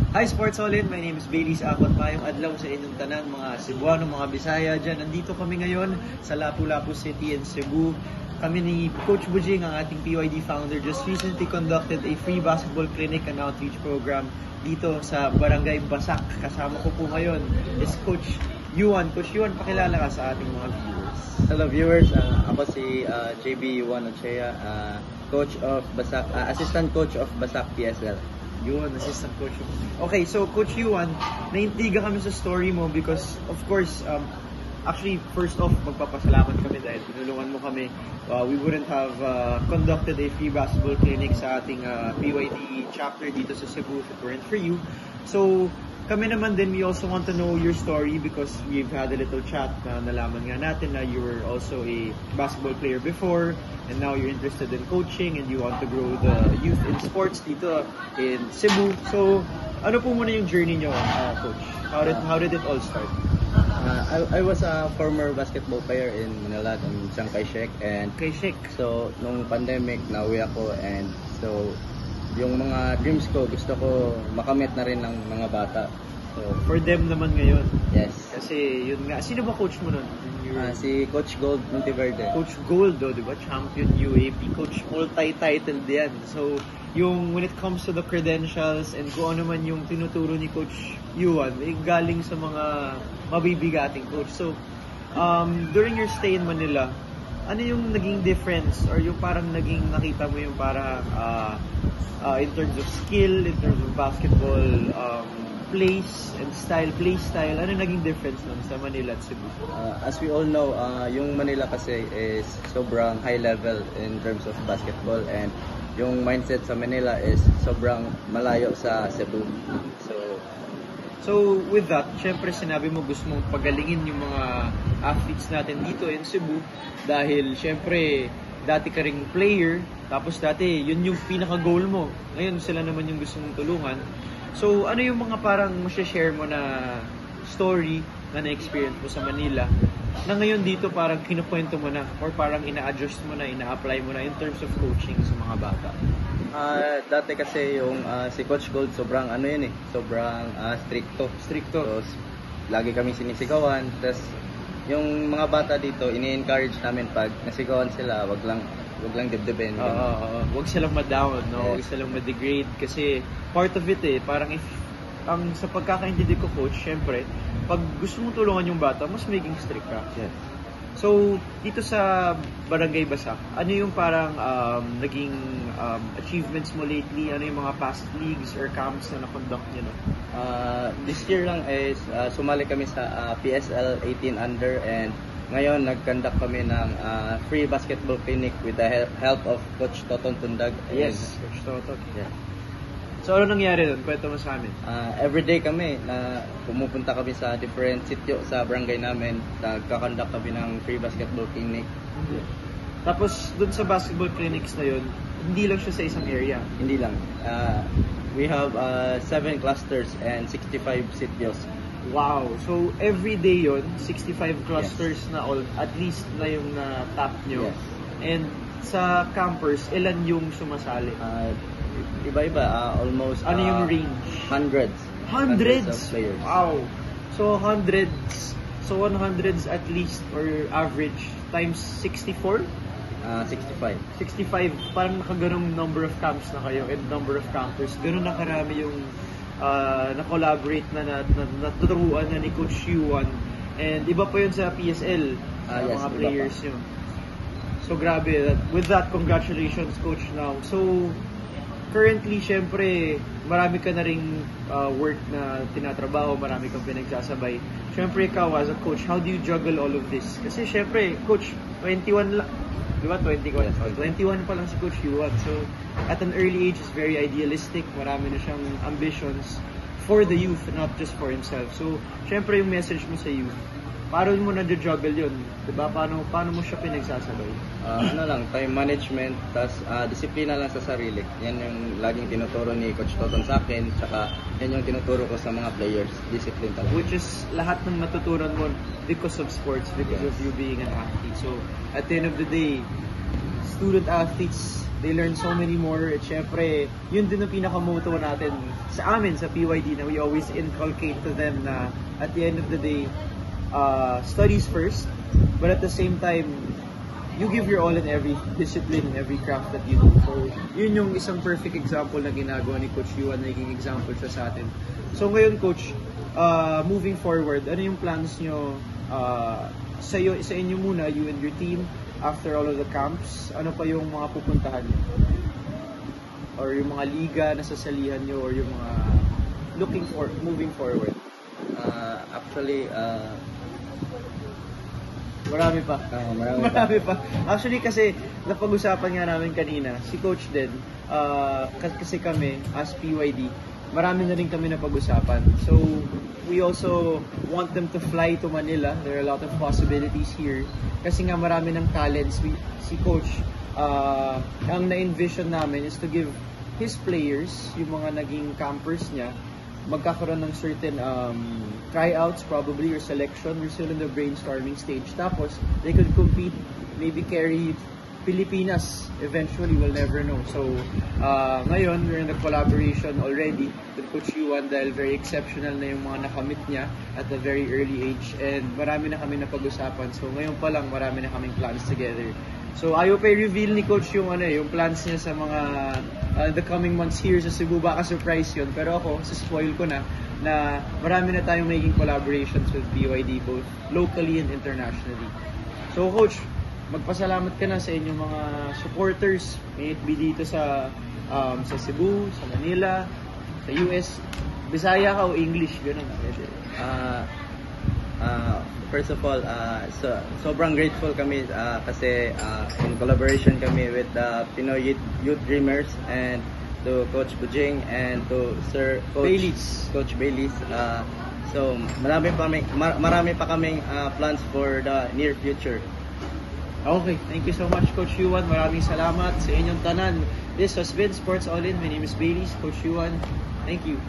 Hi Sportsolid, my name is Baileys Akot. Mayong adlaw sa inyong tanan, mga Cebuano, mga Bisaya dyan. Nandito kami ngayon sa Lapu-Lapu City in Cebu. Kami ni Coach Bujing, ang ating PYD founder, just recently conducted a free basketball clinic and outreach program dito sa Barangay Basak. Kasama ko po ngayon is Coach Yuan. Coach Yuan, pakilala ka sa ating mga viewers. Hello viewers, ako si JB Yuan Ochea, coach of Basak, assistant coach of Basak PSL. Yuan, assistant coach. Okay, so Coach Yuan, naintiga kami sa story mo because, of course, actually, first off, magpapasalamat kami dahil tinulungan mo kami. We wouldn't have conducted a free basketball clinic sa ating PYD chapter dito sa Cebu if it weren't for you. So, kami naman din, we also want to know your story because we've had a little chat na nalaman nga natin na you were also a basketball player before and now you're interested in coaching and you want to grow the youth in sports dito in Cebu. So, ano po muna yung journey nyo, Coach? How did it all start? I was a former basketball player in Manila, in Chiang Kai-shek, and so nung pandemic nauwi ako, and so yung mga dreams ko gusto ko makamit na rin ng mga bata. So for them naman ngayon. Yes. Kasi yun nga, sino ba coach mo nun? Si Coach Gold Monteverde. Coach Gold, di ba? Champion UAP. Coach multi-titled yan. So, yung when it comes to the credentials and kung ano man yung tinuturo ni Coach Yuan, galing sa mga mabibigating coach. So, during your stay in Manila, ano yung naging difference or yung parang naging nakita mo yung parang in terms of skill, in terms of basketball, play style, ano naging difference nun sa Manila at Cebu? As we all know, yung Manila kasi is sobrang high level in terms of basketball, and yung mindset sa Manila is sobrang malayo sa Cebu. So with that, syempre sinabi mo gusto mong pagalingin yung mga athletes natin dito in Cebu dahil syempre dati ka ring player, tapos dati yun yung pinaka-goal mo. Ngayon sila naman yung gusto mong tulungan. So ano yung mga parang share mo na story na na-experience mo sa Manila na ngayon dito parang kinukwento mo na or parang ina-adjust mo na, ina-apply mo na in terms of coaching sa mga bata? Dati kasi yung si Coach Gold sobrang sobrang stricto. So, lagi kami sinisigawan. Tapos yung mga bata dito, ini-encourage namin pag nasigawan sila, wag lang dibdibin. Wag silang ma-down, no? Wag silang ma-degrade kasi part of it parang sa pagkakaintindi ko, Coach, syempre, pag gusto mong tulungan yung bata, mas maging strict ka. Yes. So, dito sa Barangay Basak, ano yung parang naging achievements mo lately? Ano yung mga past leagues or camps na na-conduct nyo? No? This year lang is sumali kami sa PSL 18 under, and ngayon nag-conduct kami ng free basketball clinic with the help of Coach Toton Tundag. Yes, Coach Toton. Yeah. So, ano nangyari doon? Kwento mo sa amin. Everyday kami na pumupunta kami sa different sitio sa barangay namin, nagkakandak kami ng free basketball clinic. Mm-hmm. Tapos, doon sa basketball clinics na yun, hindi lang siya sa isang area? Hindi lang. We have 7 clusters and 65 sitios. Wow! So, every day yun, 65 clusters na at least na yung top nyo. Yes. And sa campers, ilan yung sumasali? Iba-iba, almost ano yung range? Hundreds of players. Wow. So 100s at least or average times 64? 65. Parang nakaganong number of camps na kayo and number of campers. Ganun na karami yung na-collaborate na natuturuan na ni Coach Yuan. And iba pa yun sa PSL, yes, mga players nyo. So grabe. With that, congratulations, Coach, now. So currently, syempre, marami ka na ring work na tinatrabaho, marami kang pinagsasabay. Syempre, ikaw as a coach, how do you juggle all of this? Kasi syempre, Coach, 21 lang. Di ba? 21. Yes, 21 pa lang si Coach Yuan. So, at an early age, is very idealistic. Marami na siyang ambitions for the youth, not just for himself. So, syempre, yung message mo sa youth, paano mo na-juggle yun? Diba? Paano mo siya pinagsasabay? Time management, tas disiplina lang sa sarili. Yan yung laging tinuturo ni Coach Toton sa akin, tsaka yan yung tinuturo ko sa mga players. Discipline talaga. Which is lahat ng natutunan mo because of sports, because of you being an athlete. So, at the end of the day, student athletes, they learn so many more. At syempre, yun din ang pinaka-motto natin sa amin, sa PYD, na we always inculcate to them na at the end of the day, studies first, but at the same time, you give your all in every discipline, in every craft that you do. So, yun yung isang perfect example na ginagawa ni Coach Yuan, naging example siya sa atin. So, ngayon, Coach, moving forward, ano yung plans nyo sa inyo muna, you and your team, after all of the camps? Ano pa yung mga pupuntahan nyo? Or yung mga liga na sasalihan nyo, or yung mga moving forward? Actually, Marami pa. marami pa. Actually, kasi napag-usapan nga namin kanina, si Coach din, kasi kami, as PYD, marami na rin kami napag-usapan. So, we also want them to fly to Manila. There are a lot of possibilities here. Kasi nga marami ng talents. Si Coach, ang na-envision namin is to give his players, yung mga naging campers niya, magkakaroon ng certain tryouts probably or selection. We're still in the brainstorming stage. Tapos, they could compete, maybe carry Pilipinas eventually, we'll never know. So, ngayon, we're in the collaboration already with Coach Yuan dahil very exceptional na yung mga nakamit niya at a very early age, and marami na kami napag-usapan. So, ngayon pa lang, marami na kaming plans together. So, ayaw pa i-reveal ni Coach yung plans niya sa mga the coming months here sa Cebu. Baka surprise yun. Pero ako, spoil ko na marami na tayong making collaborations with BYD, both locally and internationally. So, Coach, magpasalamat ka na sa inyong mga supporters, may it be dito sa Cebu, sa Manila, sa US. Bisaya ka o English, gano'n. First of all, sobrang grateful kami kasi in collaboration kami with Pinoy Youth Dreamers and to Coach Bujing and to Coach Baylis. So marami pa kaming plans for the near future. Okay, thank you so much, Coach Yuan. Maraming salamat sa inyong tanan. This has been Sports All In. My name is Baylis, Coach Yuan. Thank you.